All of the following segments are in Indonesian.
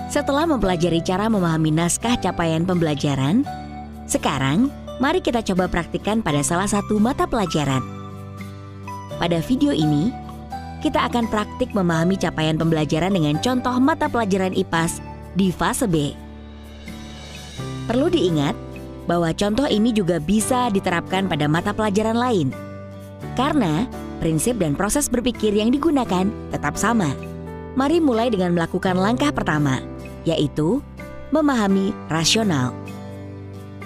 Setelah mempelajari cara memahami naskah capaian pembelajaran, sekarang mari kita coba praktikkan pada salah satu mata pelajaran. Pada video ini, kita akan praktik memahami capaian pembelajaran dengan contoh mata pelajaran IPAS di fase B. Perlu diingat bahwa contoh ini juga bisa diterapkan pada mata pelajaran lain, karena prinsip dan proses berpikir yang digunakan tetap sama. Mari mulai dengan melakukan langkah pertama, yaitu memahami rasional.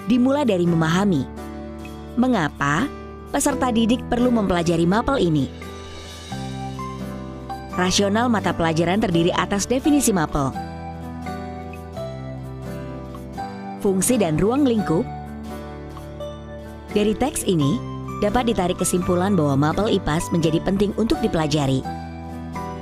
Dimulai dari memahami, mengapa peserta didik perlu mempelajari mapel ini. Rasional mata pelajaran terdiri atas definisi mapel, fungsi dan ruang lingkup. Dari teks ini, dapat ditarik kesimpulan bahwa mapel IPAS menjadi penting untuk dipelajari.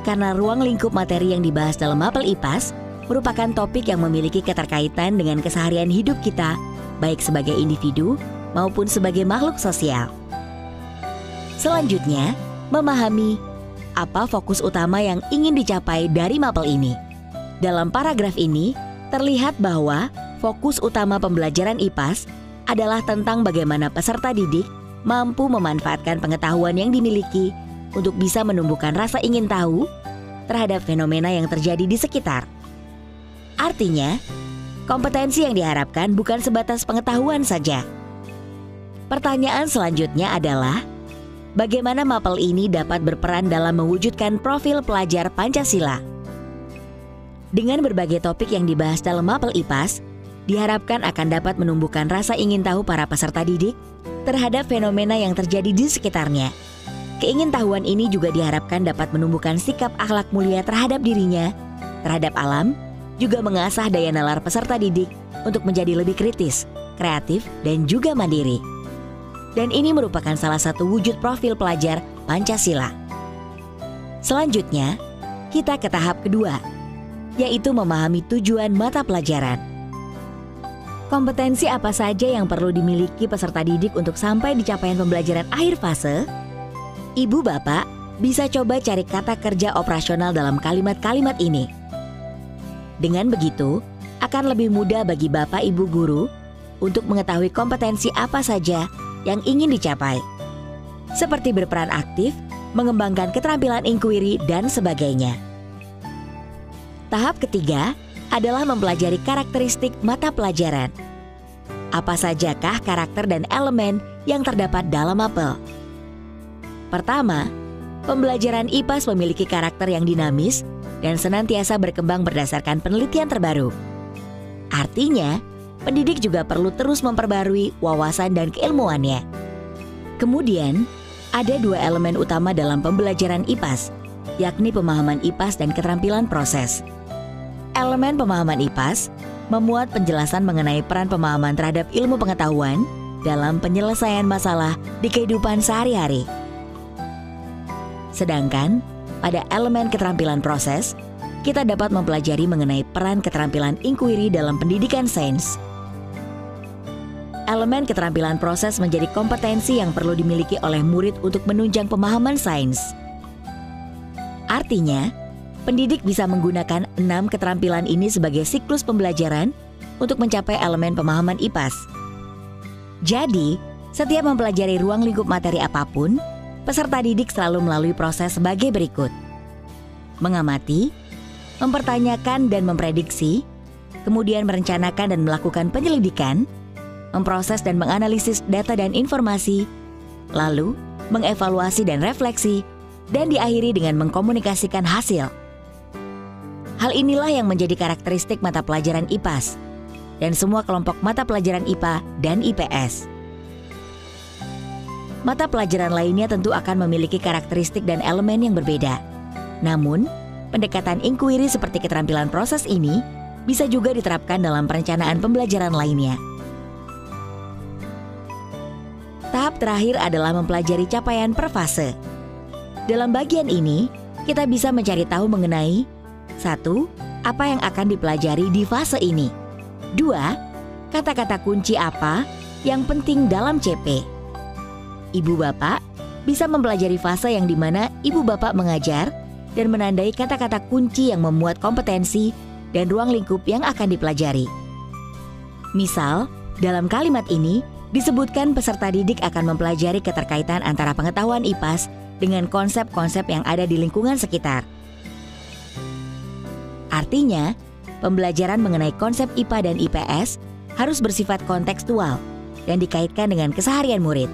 Karena ruang lingkup materi yang dibahas dalam mapel IPAS merupakan topik yang memiliki keterkaitan dengan keseharian hidup kita, baik sebagai individu maupun sebagai makhluk sosial. Selanjutnya, memahami apa fokus utama yang ingin dicapai dari mapel ini. Dalam paragraf ini, terlihat bahwa fokus utama pembelajaran IPAS adalah tentang bagaimana peserta didik mampu memanfaatkan pengetahuan yang dimiliki untuk bisa menumbuhkan rasa ingin tahu terhadap fenomena yang terjadi di sekitar. Artinya, kompetensi yang diharapkan bukan sebatas pengetahuan saja. Pertanyaan selanjutnya adalah, bagaimana mapel ini dapat berperan dalam mewujudkan profil pelajar Pancasila? Dengan berbagai topik yang dibahas dalam mapel IPAS, diharapkan akan dapat menumbuhkan rasa ingin tahu para peserta didik terhadap fenomena yang terjadi di sekitarnya. Keingintahuan ini juga diharapkan dapat menumbuhkan sikap akhlak mulia terhadap dirinya, terhadap alam, juga mengasah daya nalar peserta didik untuk menjadi lebih kritis, kreatif, dan juga mandiri. Dan ini merupakan salah satu wujud profil pelajar Pancasila. Selanjutnya, kita ke tahap kedua, yaitu memahami tujuan mata pelajaran. Kompetensi apa saja yang perlu dimiliki peserta didik untuk sampai di capaian pembelajaran akhir fase? Ibu bapak bisa coba cari kata kerja operasional dalam kalimat-kalimat ini. Dengan begitu, akan lebih mudah bagi bapak ibu guru untuk mengetahui kompetensi apa saja yang ingin dicapai. Seperti berperan aktif, mengembangkan keterampilan inquiry, dan sebagainya. Tahap ketiga adalah mempelajari karakteristik mata pelajaran. Apa sajakah karakter dan elemen yang terdapat dalam mapel? Pertama, pembelajaran IPAS memiliki karakter yang dinamis dan senantiasa berkembang berdasarkan penelitian terbaru. Artinya, pendidik juga perlu terus memperbarui wawasan dan keilmuannya. Kemudian, ada dua elemen utama dalam pembelajaran IPAS, yakni pemahaman IPAS dan keterampilan proses. Elemen pemahaman IPAS memuat penjelasan mengenai peran pemahaman terhadap ilmu pengetahuan dalam penyelesaian masalah di kehidupan sehari-hari. Sedangkan pada elemen keterampilan proses, kita dapat mempelajari mengenai peran keterampilan inquiry dalam pendidikan sains. Elemen keterampilan proses menjadi kompetensi yang perlu dimiliki oleh murid untuk menunjang pemahaman sains. Artinya, pendidik bisa menggunakan 6 keterampilan ini sebagai siklus pembelajaran untuk mencapai elemen pemahaman IPAS. Jadi, setiap mempelajari ruang lingkup materi apapun, peserta didik selalu melalui proses sebagai berikut. Mengamati, mempertanyakan dan memprediksi, kemudian merencanakan dan melakukan penyelidikan, memproses dan menganalisis data dan informasi, lalu mengevaluasi dan refleksi, dan diakhiri dengan mengkomunikasikan hasil. Hal inilah yang menjadi karakteristik mata pelajaran IPAS dan semua kelompok mata pelajaran IPA dan IPS. Mata pelajaran lainnya tentu akan memiliki karakteristik dan elemen yang berbeda. Namun, pendekatan inquiry seperti keterampilan proses ini bisa juga diterapkan dalam perencanaan pembelajaran lainnya. Tahap terakhir adalah mempelajari capaian per fase. Dalam bagian ini, kita bisa mencari tahu mengenai 1. Apa yang akan dipelajari di fase ini. 2. Kata-kata kunci apa yang penting dalam CP. Ibu bapak bisa mempelajari fase yang dimana ibu bapak mengajar dan menandai kata-kata kunci yang memuat kompetensi dan ruang lingkup yang akan dipelajari. Misal, dalam kalimat ini disebutkan peserta didik akan mempelajari keterkaitan antara pengetahuan IPAS dengan konsep-konsep yang ada di lingkungan sekitar. Artinya, pembelajaran mengenai konsep IPA dan IPS harus bersifat kontekstual dan dikaitkan dengan keseharian murid.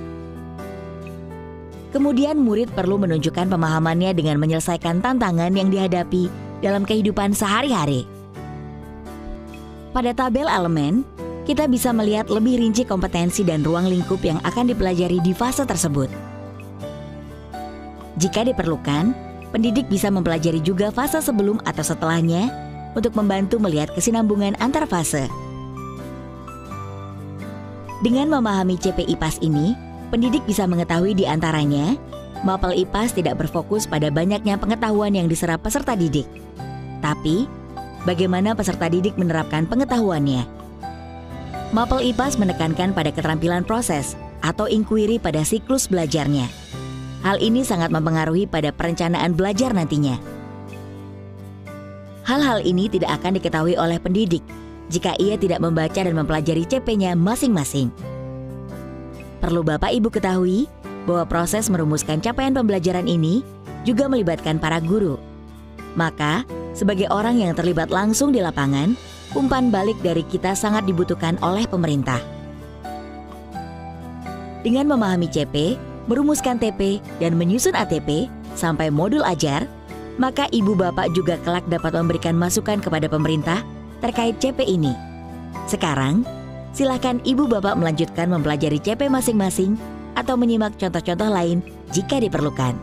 Kemudian murid perlu menunjukkan pemahamannya dengan menyelesaikan tantangan yang dihadapi dalam kehidupan sehari-hari. Pada tabel elemen, kita bisa melihat lebih rinci kompetensi dan ruang lingkup yang akan dipelajari di fase tersebut. Jika diperlukan, pendidik bisa mempelajari juga fase sebelum atau setelahnya untuk membantu melihat kesinambungan antar fase. Dengan memahami CP IPAS ini, pendidik bisa mengetahui di antaranya, mapel IPAS tidak berfokus pada banyaknya pengetahuan yang diserap peserta didik, tapi bagaimana peserta didik menerapkan pengetahuannya. Mapel IPAS menekankan pada keterampilan proses atau inquiry pada siklus belajarnya. Hal ini sangat mempengaruhi pada perencanaan belajar nantinya. Hal-hal ini tidak akan diketahui oleh pendidik jika ia tidak membaca dan mempelajari CP-nya masing-masing. Perlu Bapak Ibu ketahui bahwa proses merumuskan capaian pembelajaran ini juga melibatkan para guru. Maka, sebagai orang yang terlibat langsung di lapangan, umpan balik dari kita sangat dibutuhkan oleh pemerintah. Dengan memahami CP, merumuskan TP, dan menyusun ATP sampai modul ajar, maka ibu bapak juga kelak dapat memberikan masukan kepada pemerintah terkait CP ini. Sekarang, silakan ibu bapak melanjutkan mempelajari CP masing-masing atau menyimak contoh-contoh lain jika diperlukan.